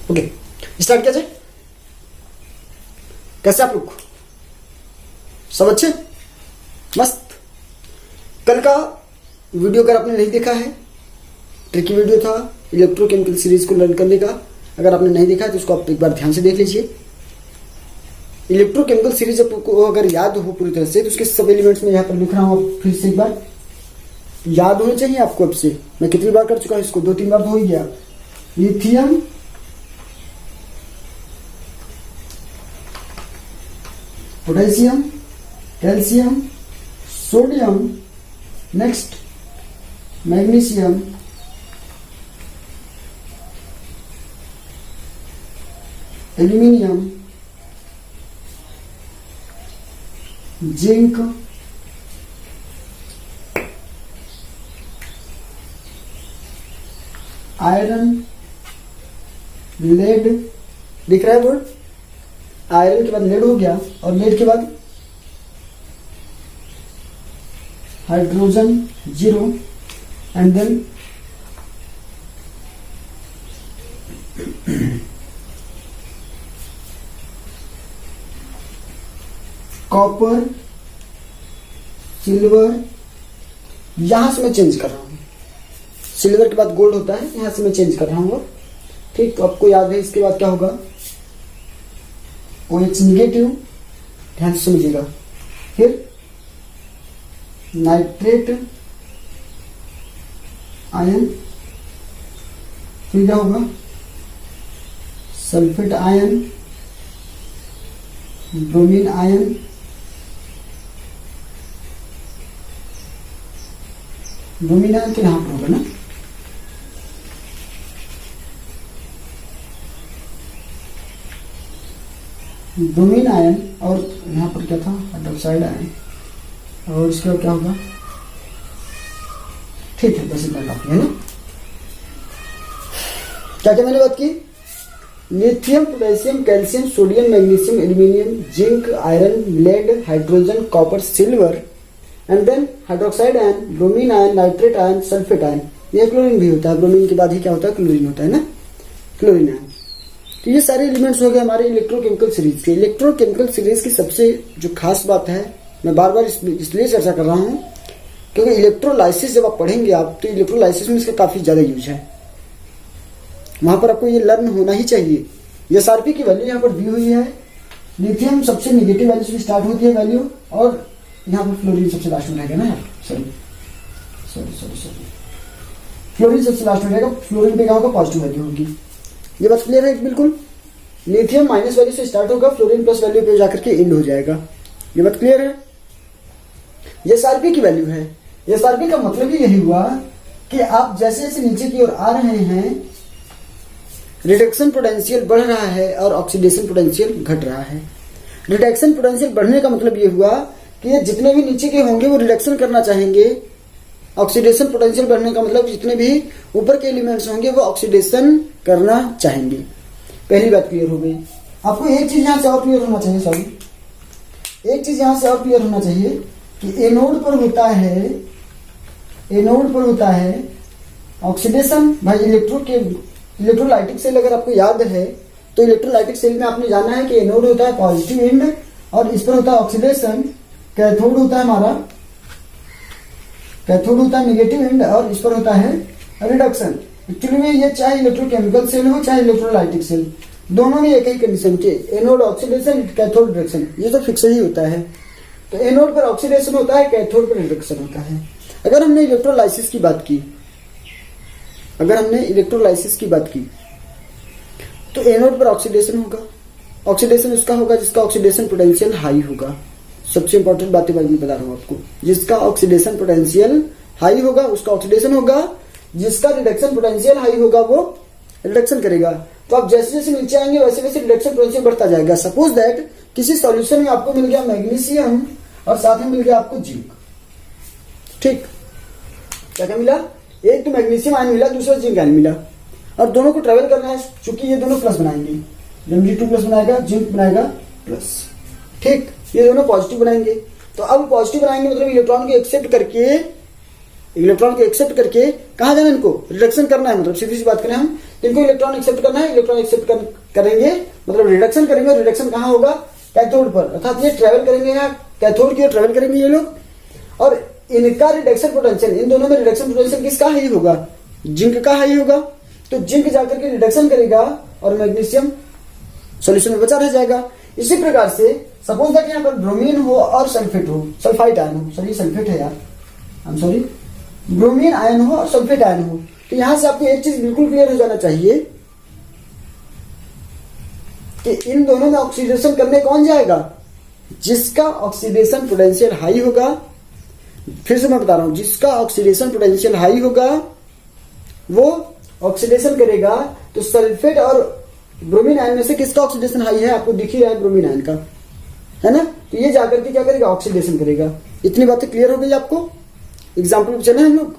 Okay, start किया जाए। कैसे आप लोग? सब अच्छे, मस्त। कल का वीडियो अगर आपने नहीं देखा है, ट्रिकी वीडियो था इलेक्ट्रोकेमिकल सीरीज को लर्न करने का। अगर आपने नहीं देखा है तो उसको आप एक बार ध्यान से देख लीजिए। इलेक्ट्रोकेमिकल सीरीज आपको अगर याद हो पूरी तरह से तो उसके सब एलिमेंट्स में यहाँ पर लिख रहा हूँ, फिर से एक बार याद होने चाहिए आपको। अब से मैं कितनी बार कर चुका हूँ इसको, 2-3 बार तो हो ही गया। Lithium, potassium, calcium, sodium, next magnesium, aluminium, zinc, iron, lead. दिख रहा है बोर्ड? आयरन के बाद लेड हो गया, और लेड के बाद hydrogen 0, and than copper, silver. यहां से मैं चेंज कर रहा हूं, सिल्वर के बाद गोल्ड होता है, यहां से मैं चेंज कर रहा हूं। ठीक, तो आपको याद है इसके बाद क्या होगा? OH निगेटिव, ध्यान से समझिएगा। फिर नाइट्रेट आयन, फिर क्या होगा? Sulphate ion, bromine ion, bromine ion तो यहां पर होगा ना, ब्रोमीन आयन, और यहां पर क्या था? हाइड्रोक्साइड आयन, और इसका क्या होगा? ठीक है, बस इतना काफी है ना। क्या क्या मैंने बात की? Lithium, potassium, calcium, sodium, magnesium, aluminium, zinc, iron, lead, hydrogen, copper, silver, and then hydroxide ion, bromine ion, nitrate ion, sulphate ion. ये क्लोरीन भी होता है, ब्रोमीन के बाद ही क्या होता है? क्लोरीन होता है ना, क्लोरीन आयन। तो ये सारे एलिमेंट्स हो गए हमारे इलेक्ट्रोकेमिकल सीरीज के। इलेक्ट्रोकेमिकल सीरीज की सबसे जो खास बात है, मैं बार बार इसलिए चर्चा कर रहा हूं क्योंकि इलेक्ट्रोलाइसिस जब आप पढ़ेंगे आप, तो इलेक्ट्रोलाइसिस में इसका काफी ज्यादा यूज है। वहां पर आपको ये लर्न होना ही चाहिए। एसआरपी की वैल्यू यहाँ पर दी हुई है। लिथियम सबसे निगेटिव वैल्यू से स्टार्ट होती है वैल्यू, और यहाँ पर फ्लोरीन सबसे लास्ट में रहेगा ना यार, सॉरी फ्लोरीन सबसे लास्ट में रहेगा। फ्लोरीन पे क्या होगा? पॉजिटिव वैल्यू होगी। ये बात क्लियर है बिल्कुल? लिथियम माइनस वैल्यू से स्टार्ट होगा, फ्लोरीन प्लस वैल्यू पे जाकर के एंड हो जाएगा। ये बात क्लियर है? ये एसआरपी की वैल्यू है। एसआरपी का मतलब ही यही हुआ कि आप जैसे जैसे नीचे की ओर आ रहे हैं, रिडक्शन पोटेंशियल बढ़ रहा है और ऑक्सीडेशन पोटेंशियल घट रहा है। रिडक्शन पोटेंशियल बढ़ने का मतलब ये हुआ कि ये जितने भी नीचे के होंगे वो रिडक्शन करना चाहेंगे। ऑक्सीडेशन पोटेंशियल बढ़ने का मतलब जितने भी ऊपर के एलिमेंट्स होंगे वो ऑक्सीडेशन करना चाहेंगे। पहली बात क्लियर हो गई। आपको एक चीज यहां से और क्लियर होना चाहिए, एक चीज यहां से और क्लियर होना चाहिए कि एनोड पर होता है ऑक्सीडेशन। भाई इलेक्ट्रोलाइटिक सेल अगर आपको याद है तो इलेक्ट्रोलाइटिक सेल में आपने जाना है कि एनोड होता है पॉजिटिव एंड, और इस पर होता है ऑक्सीडेशन। कैथोड होता है हमारा, कैथोड होता है निगेटिव एंड, और इस पर होता है रिडक्शन। एक्चुअली में ये चाहे इलेक्ट्रोकेमिकल सेल हो चाहे इलेक्ट्रोलाइटिक सेल, दोनों में एक ही कंडीशन के एनोड ऑक्सीडेशन, कैथोड रिडक्शन, ये तो फिक्स ही होता है। तो एनोड पर ऑक्सीडेशन होता है, कैथोड पर रिडक्शन होता है। अगर हमने इलेक्ट्रोलाइसिस की बात की, तो एनोड पर ऑक्सीडेशन होगा। ऑक्सीडेशन उसका होगा जिसका ऑक्सीडेशन पोटेंशियल हाई होगा। सबसे इंपॉर्टेंट बातें मैं बता रहा हूं आपको, जिसका ऑक्सीडेशन पोटेंशियल हाई होगा उसका ऑक्सीडेशन होगा, जिसका रिडक्शन पोटेंशियल हाई होगा वो रिडक्शन करेगा। तो आप जैसे जैसे नीचे आएंगे वैसे वैसे रिडक्शन पोटेंशियल बढ़ता जाएगा। सपोज दैट किसी सॉल्यूशन में आपको मिल गया मैग्नीशियम और साथ में मिल गया आपको जिंक। ठीक, क्या मिला? एक तो मैग्नीशियम आयन मिला, दूसरा जिंक आयन मिला, और दोनों को ट्रेवल करना है चूंकि ये दोनों प्लस बनाएंगे। Mg2 प्लस बनाएगा, जिंक बनाएगा प्लस। ठीक, ये दोनों पॉजिटिव बनाएंगे। तो अब पॉजिटिव बनाएंगे मतलब इलेक्ट्रॉन को एक्सेप्ट करके इलेक्ट्रॉन को एक्सेप्ट करके कहाँ जाना है, इनको रिडक्शन करना है, मतलब सीधी सी बात करें हम, इनको इलेक्ट्रॉन एक्सेप्ट करना है, इलेक्ट्रॉन एक्सेप्ट करेंगे मतलब रिडक्शन करेंगे, और रिडक्शन कहाँ होगा, कैथोड पर, अर्थात ये ट्रेवल करेंगे यहाँ कैथोड की ओर ट्रेवल करेंगे ये लोग, और इनका रिडक्शन पोटेंशियल, इन दोनों में रिडक्शन पोटेंशियल किसका हाई होगा, जिंक का हाई होगा, तो जिंक जाकर के रिडक्शन करेगा और मैग्नीशियम सॉल्यूशन में बचा रह जाएगा। इसी प्रकार से सपोज दैट यहाँ पर ब्रोमीन हो और सल्फेट हो, सल्फाइड आयन हो, सॉरी सल्फेट है यार, I am sorry, bromine ion हो और सल्फेट आयन हो, तो यहां से आपको एक चीज बिल्कुल क्लियर हो जाना चाहिए कि इन दोनों में ऑक्सीडेशन करने कौन जाएगा, जिसका ऑक्सीडेशन पोटेंशियल हाई होगा, फिर से मैं बता रहा हूं, जिसका ऑक्सीडेशन पोटेंशियल हाई होगा वो ऑक्सीडेशन करेगा। तो सल्फेट और ब्रोमीन आयन में से किसका ऑक्सीडेशन हाई है, आपको दिख ही रहा है ब्रोमीन आयन का, है ना, तो ये जाकर के क्या करेगा, ऑक्सीडेशन करेगा। इतनी बातें क्लियर हो गई आपको, एग्जाम्पल पे चले हम लोग,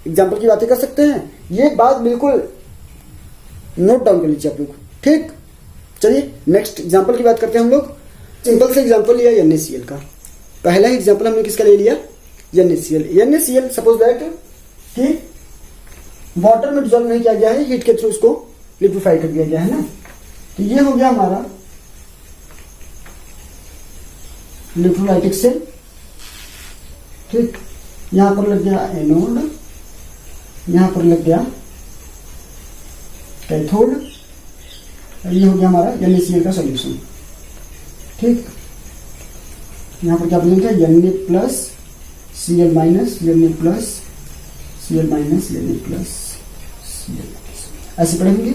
एग्जाम्पल की बातें कर सकते हैं, ये बात बिल्कुल नोट डाउन कर लीजिए आप लोग, ठीक। चलिए नेक्स्ट एग्जाम्पल की बात करते हैं हम लोग। सिंपल से एग्जाम्पल लिया NaCl का, पहला ही एग्जाम्पल हमने किसका ले लिया, NaCl सपोज दैट कि वाटर में डिजोल्व नहीं किया गया है, हीट के थ्रू उसको लिक्विफाई कर दिया गया है ना, तो ये हो गया हमारा इलेक्ट्रोलाइटिक सेल, ठीक। यहां पर लग गया एनोड, यहां पर लग गया कैथोड, ये हो गया हमारा NaCl का सॉल्यूशन, ठीक। यहां पर क्या प्रेजेंट है, Na plus Cl minus, Na plus Cl minus, Na plus Cl, ऐसे पढ़ेंगे।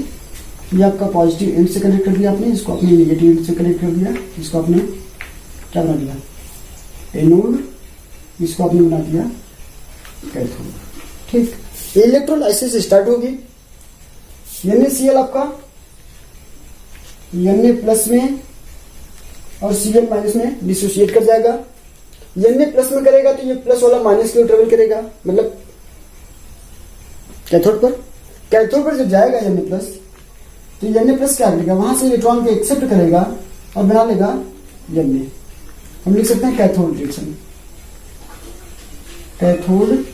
ये आपका पॉजिटिव एंड से कनेक्ट कर दिया आपने, इसको आपने नेगेटिव एंड से कनेक्ट कर दिया, इसको आपने क्या बना दिया, एनोड, इसको आपने बना दिया कैथोड, ठीक। इलेक्ट्रोलाइसिस स्टार्ट होगी, NaCl आपका Na प्लस में और Cl माइनस में डिसोसिएट कर जाएगा। Na प्लस में करेगा तो ये प्लस वाला माइनस की ओर ट्रेवल करेगा, मतलब कैथोड पर जब जाएगा Na प्लस, तो Na प्लस क्या करेगा, वहां से इलेक्ट्रॉन को एक्सेप्ट करेगा और बना लेगा Na, हम लिख सकते हैं कैथोड रिएक्शन, कैथोड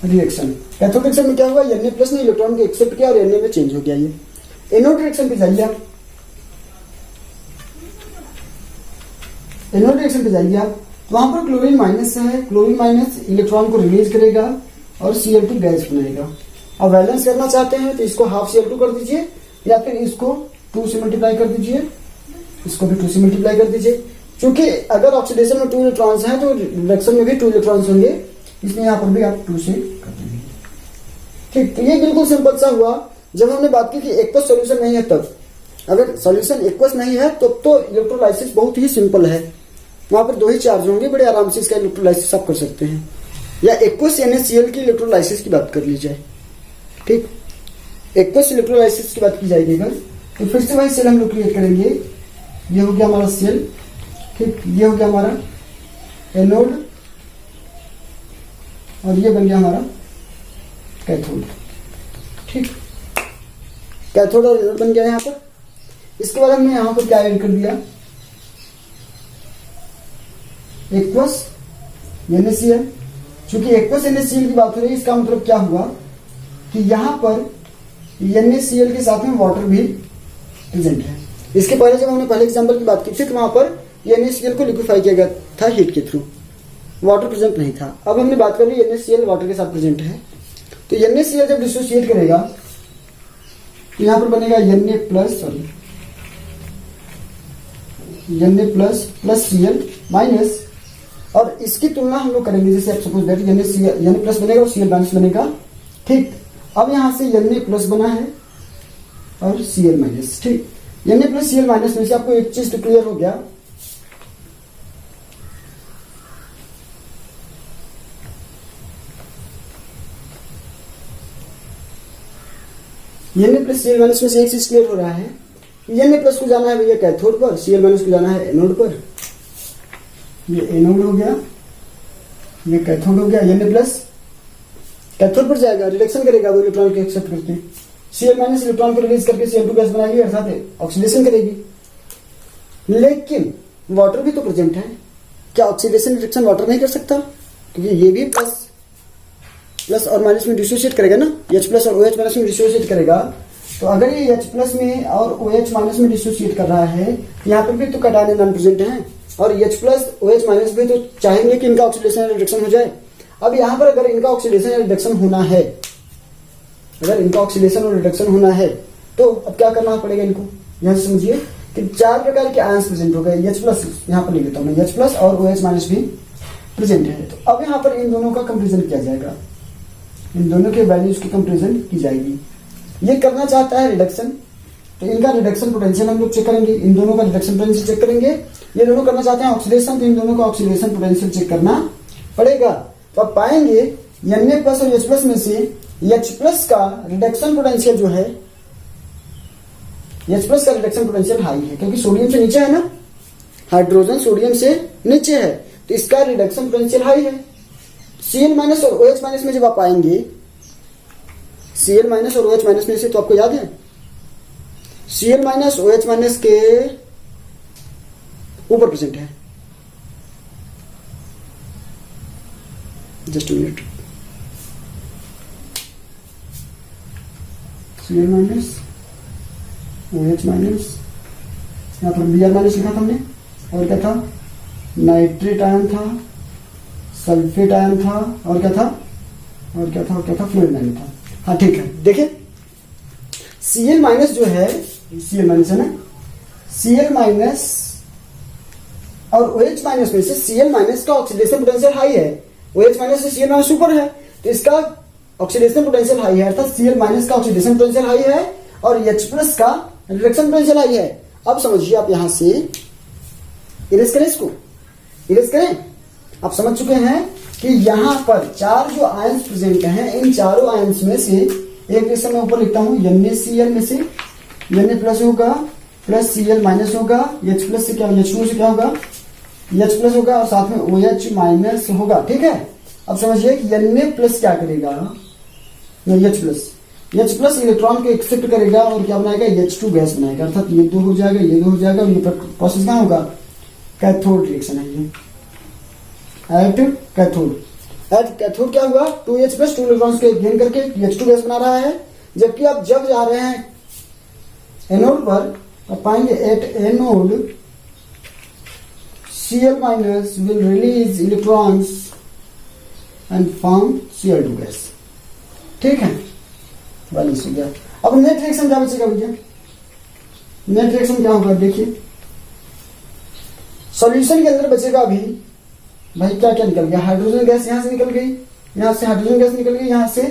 रिएक्शन में क्या हुआ, Na प्लस ने इलेक्ट्रॉन को एक्सेप्ट किया और Na में चेंज हो गया। ये एनोड रिएक्शन पे जाइए आप, एनोड रिएक्शन पे जाइए आप, तो वहां पर क्लोरीन माइनस है, क्लोरीन माइनस इलेक्ट्रॉन को रिलीज करेगा और Cl2 गैस बनाएगा। अब बैलेंस करना चाहते हैं तो इसको हाफ Cl2 कर दीजिए, या फिर इसको 2 से मल्टीप्लाई कर दीजिए, इसको भी 2 से मल्टीप्लाई कर दीजिए। क्योंकि अगर ऑक्सीडेशन में 2 इलेक्ट्रॉन्स हैं तो रिडक्शन में भी 2 इलेक्ट्रॉन्स होंगे, इसलिए यहाँ पर भी आप 2 से कर देंगे, ठीक। तो ये बिल्कुल सिंपल सा हुआ। जब हमने बात की कि एक्वस सॉल्यूशन नहीं है, तब अगर सॉल्यूशन एक्वस नहीं है तब तो इलेक्ट्रोलाइसिस बहुत ही सिंपल है, वहां पर 2 ही चार्ज होंगे, बड़े आराम से इसका इलेक्ट्रोलाइसिस आप कर सकते हैं। या एक्वस NaCl की इलेक्ट्रोलाइसिस की बात कर ली जाए, ठीक, एक्वस इलेक्ट्रोलाइसिस की बात की जाएगी अगर, तो फिर से वही सेल हम लोग क्रिएट करेंगे। ये हो गया हमारा सेल, ठीक, ये हो गया हमारा एनोड और ये बन गया हमारा कैथोड, ठीक। कैथोड और एनोड बन गया यहाँ पर। इसके बाद हमने यहाँ पर क्या ऐड कर दिया, एक्वस NaCl। चूंकि एक्वस NaCl की बात हो रही है, इसका मतलब क्या हुआ कि यहां पर NaCl के साथ में वाटर भी प्रेजेंट है। इसके पहले जब हमने पहले एग्जांपल की बात की थी तो वहां पर NaCl को लिक्विफाई किया गया था हीट के थ्रू, वाटर प्रेजेंट नहीं था। अब हमने बात कर ली NaCl वाटर के साथ प्रेजेंट है, तो NaCl जब डिसोसिएट करेगा तो यहां पर बनेगा Na plus plus Cl minus, और इसकी तुलना हम लोग करेंगे, जैसे आप सपोज दैट Na प्लस बनेगा और Cl माइनस बनेगा, ठीक। अब यहां से Na प्लस बना है और Cl माइनस, ठीक। Na प्लस Cl माइनस में से आपको एक चीज तो क्लियर हो गया, Na प्लस Cl माइनस में से एक चीज क्लियर हो रहा है, Na प्लस को जाना है भैया कैथोड पर, Cl माइनस को जाना है एनोड पर। ये एनोड हो गया, ये कैथोड हो गया। Na प्लस कैथोड पर जाएगा, रिडक्शन करेगा वो इलेक्ट्रॉन को एक्सेप्ट करके, Cl माइनस इलेक्ट्रॉन को रिलीज करके Cl2 गैस बनाएगी, अर्थात ऑक्सीडेशन करेगी। लेकिन वाटर भी तो प्रेजेंट है, क्या ऑक्सीडेशन रिडक्शन वाटर नहीं कर सकता? क्योंकि ये भी प्लस और माइनस में डिसोसिएट करेगा ना, H प्लस और OH माइनस में डिसोसिएट करेगा। तो अगर ये H प्लस में और OH माइनस में डिसोसिएट कर रहा है, यहाँ पर भी तो कैटायन नॉन प्रेजेंट है, और H प्लस OH माइनस भी तो चाहेंगे कि इनका ऑक्सीडेशन रिडक्शन हो जाए। अब यहाँ पर अगर इनका ऑक्सीडेशन रिडक्शन होना है, अगर इनका ऑक्सीडेशन और रिडक्शन होना है, तो अब क्या करना पड़ेगा इनको, यहाँ से समझिए कि 4 प्रकार के आयंस प्रेजेंट हो गए। H प्लस यहाँ पर लिख देता हूँ मैं, H प्लस और OH माइनस भी प्रेजेंट है। तो अब यहाँ पर इन दोनों का कंपेरिजन किया जाएगा, इन दोनों के वैल्यूज की कंपेरिजन की जाएगी। ये करना चाहता है रिडक्शन, तो इनका रिडक्शन पोटेंशियल हम लोग चेक करेंगे, इन दोनों का रिडक्शन पोटेंशियल चेक करेंगे। ये दोनों करना चाहते हैं ऑक्सीडेशन, तो इन दोनों का ऑक्सीडेशन पोटेंशियल चेक करना पड़ेगा। तो आप पाएंगे Na प्लस और H प्लस में से H प्लस का रिडक्शन पोटेंशियल जो है, H प्लस का रिडक्शन पोटेंशियल हाई है, क्योंकि सोडियम से नीचे है ना, हाइड्रोजन सोडियम से नीचे है, तो इसका रिडक्शन पोटेंशियल हाई है। Cl माइनस और OH माइनस में जब आप आएंगे, Cl माइनस और OH माइनस में से, तो आपको याद है Cl माइनस OH माइनस के ऊपर प्रेजेंट है, just minute, Cl minus OH minus, यहाँ पर Br माइनस लिखा था हमने, और क्या था, नाइट्रेट आयन था, सल्फेट आयन था, और क्या था, फ्लोरीन आयन था। हाँ ठीक है, देखिए Cl माइनस जो है, Cl माइनस है ना, Cl माइनस और OH माइनस में से Cl माइनस का ऑक्सीडेशन पोटेंशियल हाई है, OH माइनस से Cl माइनस ऊपर है, तो इसका ऑक्सीडेशन पोटेंशियल हाई है, अर्थात Cl माइनस का ऑक्सीडेशन पोटेंशियल हाई है और H प्लस का रिडक्शन पोटेंशियल हाई है। अब समझिए, आप यहां से इरेज करें, इसको इरेज करें। आप समझ चुके हैं कि यहां पर 4 जो आयंस प्रेजेंट हैं, इन चारों आयंस में से एक रिएक्शन में ऊपर लिखता हूं, NaCl में से Na प्लस होगा, प्लस Cl माइनस होगा, H प्लस से क्या, H2 से क्या होगा, H प्लस होगा, और साथ में OH माइनस होगा। ठीक है, अब समझिए कि Na प्लस क्या करेगा, H प्लस इलेक्ट्रॉन को एक्सेप्ट करेगा और क्या बनाएगा, H2 गैस बनाएगा, अर्थात ये 2 हो जाएगा, ये 2 हो जाएगा, और ये प्रोसेस क्या होगा, कैथोड रिएक्शन है ये, एट कैथोड क्या हुआ, 2H प्लस 2 इलेक्ट्रॉन्स के गेन करके H2 गैस बना रहा है। जबकि आप जब जा रहे हैं एनोड पर, आप पाएंगे at anode Cl minus will release electrons and form Cl2 gas. ठीक है, बैलेंस हो गया। अब नेट रिएक्शन क्या बचेगा भैया, नेट रिएक्शन क्या होगा, देखिए सॉल्यूशन के अंदर बचेगा अभी भाई क्या क्या निकल गया, हाइड्रोजन गैस यहां से निकल गई, यहां से हाइड्रोजन गैस निकल गई, यहां से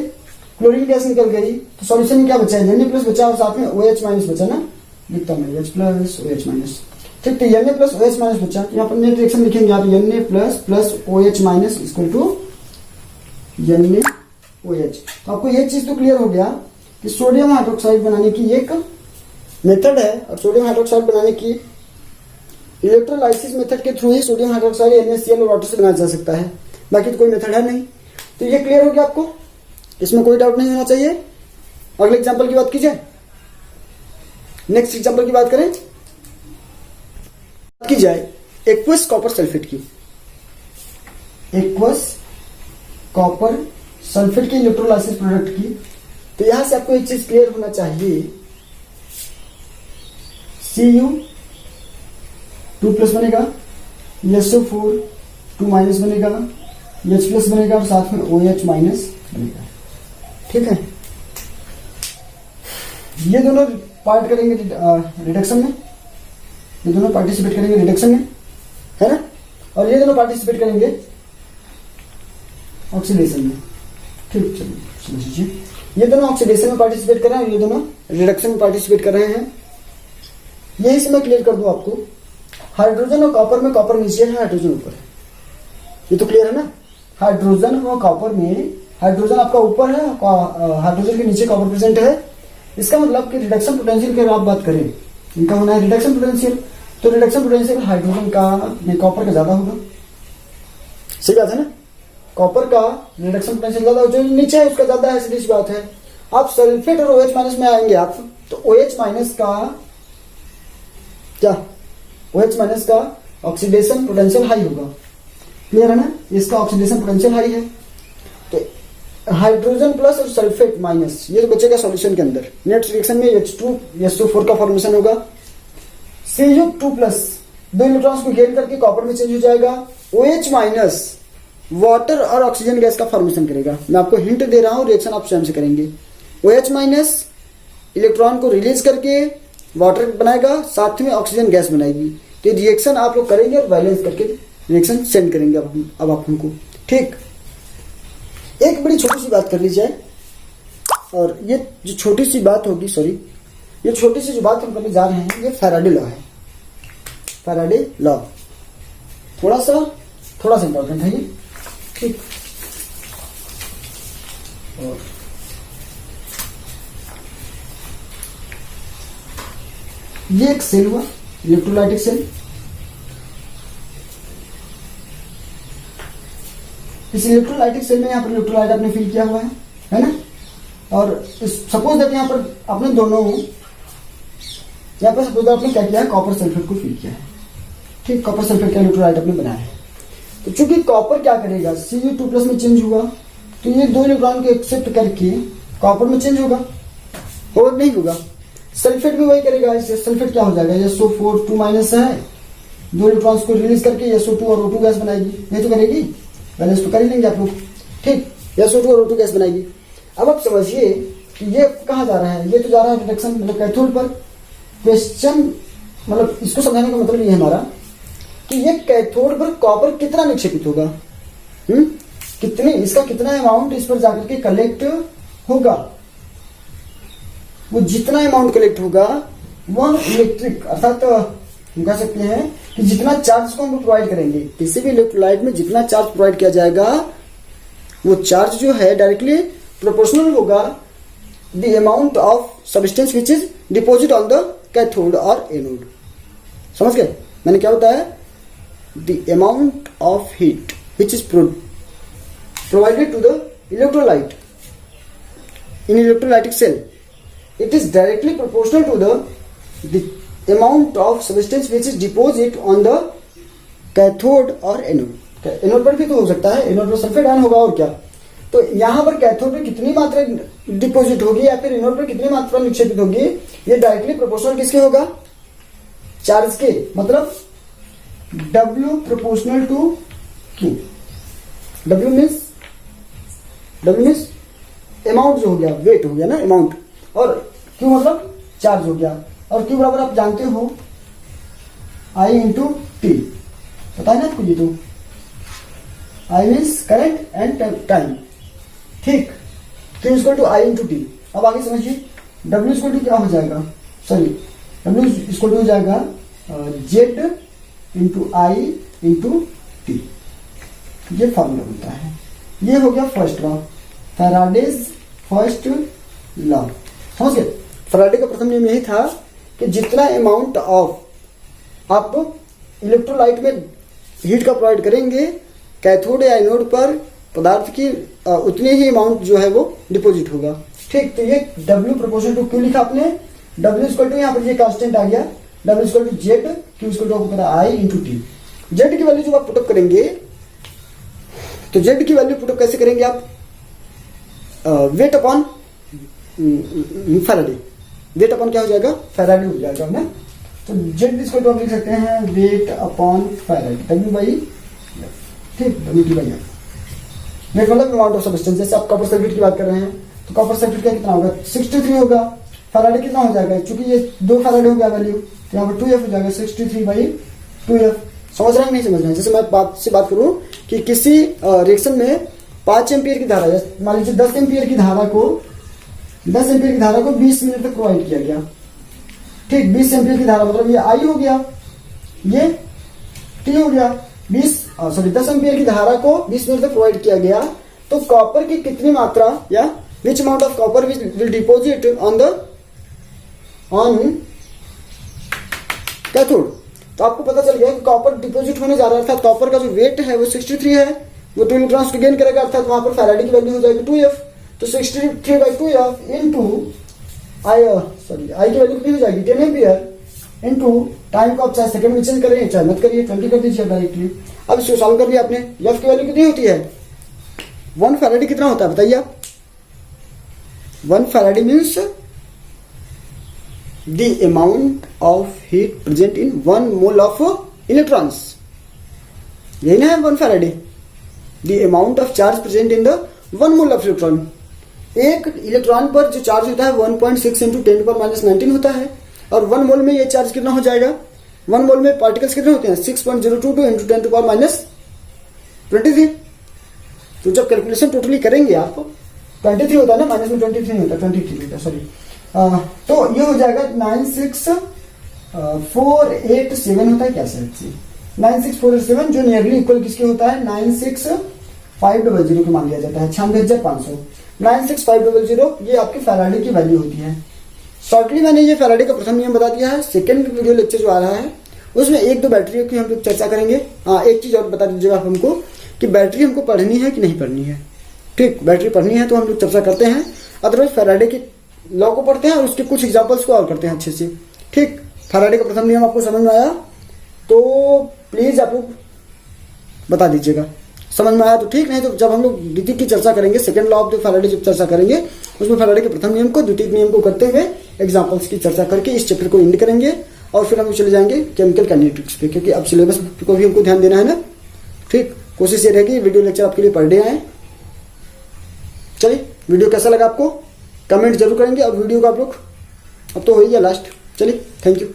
क्लोरीन गैस निकल गई, तो सॉल्यूशन में क्या बचा है, Na प्लस बचा और साथ में OH माइनस बचा ना, लिखता हूं H प्लस OH माइनस। ठीक, तो Na प्लस OH माइनस बचा, तो यहाँ पर नेट रिएक्शन लिखेंगे आप, Na plus plus OH minus equal to NaOH। तो आपको एक चीज तो क्लियर हो गया कि सोडियम हाइड्रोक्साइड बनाने की एक मेथड है, और सोडियम हाइड्रोक्साइड बनाने की इलेक्ट्रोलाइसिस मेथड के थ्रू ही सोडियम हाइड्रोक्साइड NaCl और वाटर से बनाया जा सकता है, बाकी तो कोई मेथड है नहीं। तो ये क्लियर हो गया आपको, इसमें कोई डाउट नहीं होना चाहिए। अगले एग्जांपल की बात कीजिए, नेक्स्ट एग्जांपल की बात करें, की जाए एक्वस कॉपर सल्फेट की, एक्वस कॉपर सल्फेट की इलेक्ट्रोलाइसिस प्रोडक्ट की। तो यहां से आपको एक चीज क्लियर होना चाहिए, Cu 2 प्लस बनेगा, SO4 2 माइनस बनेगा, H प्लस बनेगा, और साथ में OH माइनस बनेगा। ठीक है, ये दोनों पार्ट करेंगे रिडक्शन में, ये दोनों पार्टिसिपेट करेंगे रिडक्शन में, है ना, और ये दोनों पार्टिसिपेट करेंगे ऑक्सीडेशन में। ठीक, चलिए समझिए, ये दोनों ऑक्सीडेशन में पार्टिसिपेट कर रहे हैं, ये दोनों रिडक्शन में पार्टिसिपेट कर रहे हैं। यही से मैं क्लियर कर दूं आपको, हाइड्रोजन और कॉपर में कॉपर नीचे है, हाइड्रोजन ऊपर है, ये तो क्लियर है ना। हाइड्रोजन और कॉपर में हाइड्रोजन आपका ऊपर है, हाइड्रोजन के नीचे कॉपर प्रेजेंट है। इसका मतलब कि रिडक्शन पोटेंशियल की आप बात करें, इनका होना है रिडक्शन पोटेंशियल, तो रिडक्शन पोटेंशियल हाइड्रोजन का कॉपर का ज्यादा होगा, सही बात है ना। कॉपर का रिडक्शन पोटेंशियल ज्यादा, जो नीचे है उसका ज्यादा है, सीधी बात है। आप सल्फेट और OH माइनस में आएंगे आप, तो OH माइनस का क्या, OH माइनस का ऑक्सीडेशन पोटेंशियल हाई होगा, क्लियर है ना, इसका ऑक्सीडेशन पोटेंशियल हाई है। तो हाइड्रोजन प्लस और सल्फेट माइनस, ये तो बचेगा सॉल्यूशन के अंदर। नेक्स्ट रिएक्शन में H2SO4 का फॉर्मेशन होगा। Cu2 प्लस 2 इलेक्ट्रॉन्स को गेन करके कॉपर में चेंज हो जाएगा। OH माइनस वाटर और ऑक्सीजन गैस का फॉर्मेशन करेगा। मैं आपको हिंट दे रहा हूं, रिएक्शन आप स्वयं से करेंगे। OH माइनस इलेक्ट्रॉन को रिलीज करके वाटर बनाएगा, साथ में ऑक्सीजन गैस बनाएगी। तो रिएक्शन आप लोग करेंगे और बैलेंस करके रिएक्शन सेंड करेंगे अब आप हमको। ठीक, एक बड़ी छोटी सी बात कर ली जाए, और ये जो छोटी सी बात होगी, सॉरी, ये छोटी सी जो बात हम करने जा रहे हैं, ये फैराडे लॉ है। फैराडे लॉ थोड़ा सा इंपॉर्टेंट है ये। ठीक, और ये एक सेल हुआ, इलेक्ट्रोलाइटिक सेल। इस इलेक्ट्रोलाइटिक सेल में यहाँ पर इलेक्ट्रोलाइट आपने फिल किया हुआ है ना। और सपोज दैट यहाँ पर आपने दोनों, यहाँ पर सपोज आपने क्या किया है, कॉपर सल्फेट को फिल किया है। ठीक, कॉपर सल्फेट का इलेक्ट्रोलाइट आपने बनाया है। तो चूंकि कॉपर क्या करेगा, Cu2 प्लस में चेंज हुआ, तो ये 2 इलेक्ट्रॉन को एक्सेप्ट करके कॉपर में चेंज होगा, और नहीं होगा। सल्फेट भी वही करेगा। इससे सल्फेट क्या हो जाएगा, SO4 2 माइनस है, 2 इलेक्ट्रॉन्स को रिलीज करके SO2 और O2 गैस बनाएगी। ये तो करेगी, बैलेंस तो कर ही लेंगे आप लोग। ठीक, SO2 और O2 गैस बनाएगी। अब आप समझिए कि ये कहाँ जा रहा है, ये तो जा रहा है रिडक्शन मतलब कैथोड पर। क्वेश्चन मतलब इसको समझाने का मतलब ये है हमारा कि ये कैथोड पर कॉपर कितना निक्षेपित होगा, कितने, इसका कितना अमाउंट इस पर जाकर के कलेक्ट होगा। वो जितना अमाउंट कलेक्ट होगा वह इलेक्ट्रिक, अर्थात हम कह सकते हैं कि जितना चार्ज को हम प्रोवाइड करेंगे, किसी भी इलेक्ट्रोलाइट में जितना चार्ज प्रोवाइड किया जाएगा, वो चार्ज जो है डायरेक्टली प्रोपोर्शनल होगा the amount of substance which is deposit on the cathode और एनोड। समझ गए मैंने क्या बताया, the amount of heat which is provided to the electrolyte in electrolytic cell, it is directly proportional to the amount of substance which is deposit on the cathode or anode। Anode पर भी तो हो सकता है, anode पर sulphate ion होगा और क्या। तो यहां पर कैथोड पर कितनी मात्रा डिपोजिट होगी या फिर एनोड पर कितनी मात्रा निक्षेपित होगी, ये डायरेक्टली प्रोपोर्शनल किसके होगा, चार्ज के। मतलब W proportional to Q। W means amount जो हो गया, वेट हो गया ना, अमाउंट, और Q मतलब चार्ज हो गया। और Q बराबर आप जानते हो I इंटू टी, पता है ना आपको ये। तो I means current and time. ठीक, Q equal to I into t. अब आगे समझिए, W इक्वल टू क्या हो जाएगा, सॉरी W इक्वल टू हो जाएगा Z into I into T. ये फॉर्मूला होता है। ये हो गया first law, Faraday's first law. समझ गए, फैराडे का प्रथम नियम यही था कि जितना अमाउंट ऑफ आप इलेक्ट्रोलाइट में हीट का प्रोवाइड करेंगे कैथोड या एनोड पर पदार्थ की, उतने ही अमाउंट जो है वो डिपोजिट होगा। ठीक, तो ये W प्रोपोर्शनल टू Q लिखा आपने। W इक्वल टू यहाँ पर ये कांस्टेंट आ गया, W equal to Z, Q equal to आपको I इंटू टी। Z की वैल्यू जब आप पुटअप करेंगे तो Z की वैल्यू पुटअप कैसे करेंगे आप, weight upon Faraday. Weight upon क्या हो जाएगा, फैराडे हो जाएगा ना। तो Z इसको तो आप लिख सकते हैं weight upon Faraday, W by, ठीक, W बाई। वेट मतलब अमाउंट ऑफ सब्सटेंस। जैसे आप कॉपर सल्फेट की बात कर रहे हैं तो कॉपर सल्फेट का कितना होगा, 63 होगा। फैराडे कितना हो जाएगा, चूंकि ये 2 फैराडे हो गया वैल्यू, तो यहाँ पर 2F हो जाएगा, 63 बाई 2F। समझ रहे हैं नहीं समझ रहे हैं। जैसे मैं बात करूं कि किसी रिएक्शन में 5 एम्पियर की धारा, मान लीजिए 10 एम्पियर की धारा को 20 मिनट तक प्रोवाइड किया गया। ठीक, 20 एम्पियर की धारा मतलब ये I हो गया, ये T हो गया। 10 एम्पियर की धारा को 20 मिनट तक प्रोवाइड किया गया, तो कॉपर की कितनी मात्रा या विच amount of copper will deposit on cathode. तो आपको पता चल गया कि कॉपर डिपोजिट होने जा रहा है, अर्थात कॉपर का जो वेट है वो 63 है, वो 2 इलेक्ट्रॉन्स को गेन करेगा, अर्थात वहां पर फैराडे की वैल्यू हो जाएगी 2F। तो 63 बाई 2F इंटू I की वैल्यू कितनी हो जाएगी, 10 एम्पियर, इंटू टाइम को आप चाहे सेकंड में चेंज करें चाहे मत करिए, 20 कर दीजिए डायरेक्टली। अब इसको सॉल्व कर लिया आपने, एफ की वैल्यू कितनी होती है 1 फैराडे कितना होता है बताइए आप। 1 Faraday means the amount of heat present in 1 mole of electrons, यही ना है 1 Faraday, the amount of charge present in the 1 mole of electron. एक इलेक्ट्रॉन पर जो चार्ज होता है 1.6 इंटू 10⁻19 होता है, और 1 मोल में ये चार्ज कितना हो जाएगा, 1 मोल में पार्टिकल्स कितने होते हैं 6.022 इंटू 10⁻23। तो जब कैलकुलेशन टोटली करेंगे आप 23 होता है ना, माइनस में 23 होता है, 23 होता है सॉरी, तो ये हो जाएगा 96487 होता है क्या सर, 96487 जो नियरली इक्वल किसके होता है 96500 के मान लिया जाता है, 96,500। 96500 ये आपके फैराडे की वैल्यू होती है। शॉर्टली मैंने ये फैराडे का प्रथम नियम बता दिया है। सेकंड वीडियो लेक्चर जो आ रहा है उसमें 1-2 बैटरियों की हम लोग चर्चा करेंगे। एक चीज और बता दीजिएगा हमको कि बैटरी हमको पढ़नी है कि नहीं पढ़नी है। ठीक, बैटरी पढ़नी है तो हम लोग चर्चा करते हैं, अदरवाइज फैराडे के लॉ को पढ़ते हैं और उसके कुछ एग्जांपल्स को और करते हैं अच्छे से। ठीक, फैराडे का प्रथम नियम आपको समझ में आया तो प्लीज आप लोग बता दीजिएगा, समझ में आया तो ठीक, नहीं तो जब हम लोग द्वितीय की चर्चा करेंगे, second law of the Faraday जब चर्चा करेंगे उसमें फैराडे के प्रथम नियम को द्वितीय नियम को करते हुए एग्जांपल्स की चर्चा करके इस चैप्टर को एंड करेंगे और फिर हम चले जाएंगे केमिकल काइनेटिक्स पे, क्योंकि अब सिलेबस को भी हमको ध्यान देना है ना। ठीक, कोशिश ये रहेगी वीडियो लेक्चर आपके लिए पर डे आए। चलिए, वीडियो कैसा लगा आपको कमेंट जरूर करेंगे, और वीडियो को आप लोग अब तो हो ही गया लास्ट। चलिए, थैंक यू।